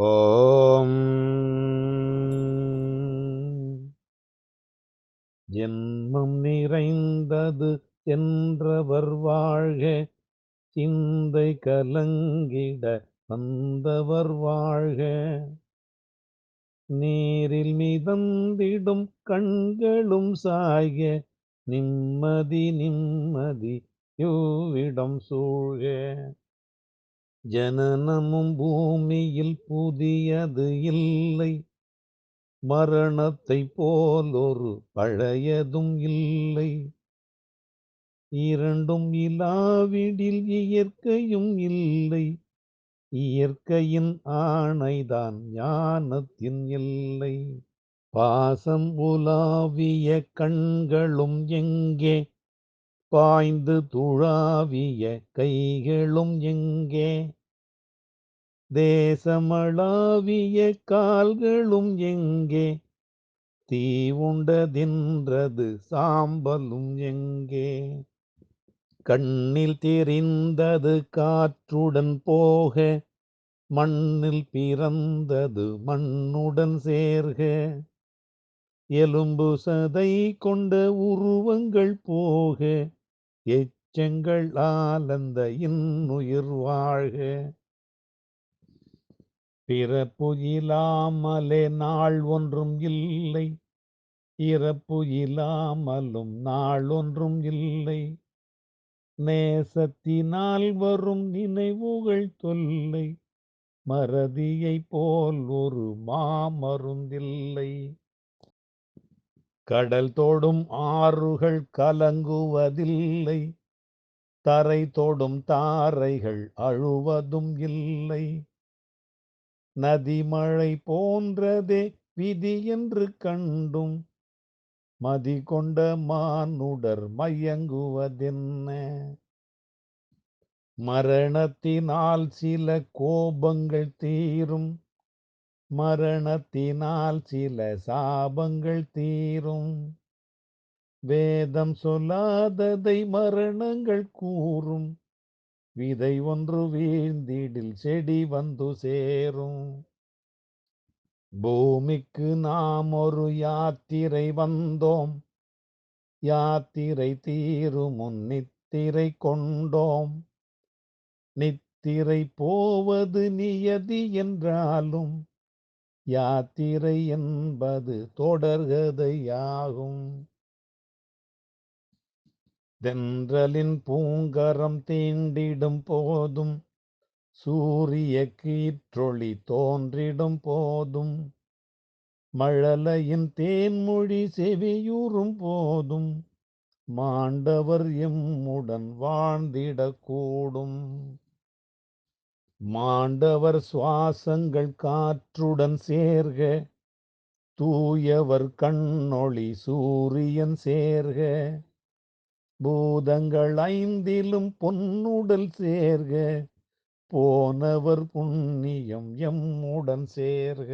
ஓம் ஜென்மம் நிறைந்தது என்றவர் வாழ்க, சிந்தை கலங்கிட வந்தவர் வாழ்க. நீரில் மிதந்திடும் கண்களும் சாய்க, நிம்மதி நிம்மதி யூவிடம் சூழ்க. ஜனனமும் பூமியில் புதியது இல்லை, மரணத்தைப் போலொரு பழையதும் இல்லை. இரண்டும் இலாவிடில் இயற்கையும் இல்லை, இயற்கையின் ஆணைதான் ஞானத்தின் எல்லை. பாசம் உலாவிய கண்களும் எங்கே, பாய்ந்து துழாவிய கைகளும் எங்கே. தேசமளாவிய கால்களும் எங்கே, தீ உண்டதென்றது சாம்பலும் எங்கே. கண்ணில் தெரிந்தது காற்றுடன் போக, மண்ணில் பிறந்தது மண்ணுடன் சேர்க. எலும்பு சதை கொண்ட உருவங்கள் போக, எச்சங்கள் ஆலந்த இன்னுயிர் வாழ்க. பிறப்பு இல்லாமலே நாள் ஒன்றும் இல்லை, இறப்பு இல்லாமலும் நாள் ஒன்றும் இல்லை. நேசத்தினால் வரும் நினைவுகள் தொல்லை, மறதியை போல் ஒரு மாமருந்தில்லை. கடல் தொடும் ஆறுகள் கலங்குவதில்லை, தரை தொடும் தாரைகள் அழுவதும் இல்லை. நதிமழை போன்றதே விதி என்று கண்டும், மதி கொண்ட மானுடர் மயங்குவதென்ன. மரணத்தினால் சில கோபங்கள் தீரும், மரணத்தினால் சில சாபங்கள் தீரும். வேதம் சொல்லாததை மரணங்கள் கூறும், விதை ஒன்று வீழ்ந்திடில் செடி வந்து சேரும். பூமிக்கு நாம் ஒரு யாத்திரை வந்தோம், யாத்திரை தீரும் முன் நித்திரை கொண்டோம். நித்திரை போவது நியதி என்றாலும், யாத்திரை என்பது தொடர்கதையாகும். தென்றலின் பூங்கரம் தீண்டிடும் போதும், சூரிய கீற்றொளி தோன்றிடும் போதும், மழலையின் தேன்மொழி செவியுறும் போதும், மாண்டவர் எம்முடன் வாழ்ந்திடக்கூடும். மாண்டவர் சுவாசங்கள் காற்றுடன் சேர்க, தூயவர் கண்ணொளி சூரியன் சேர்க. பூதங்கள் ஐந்திலும் பொன்னுடல் சேர்க, போனவர் புண்ணியம் எம்முடன் சேர்க.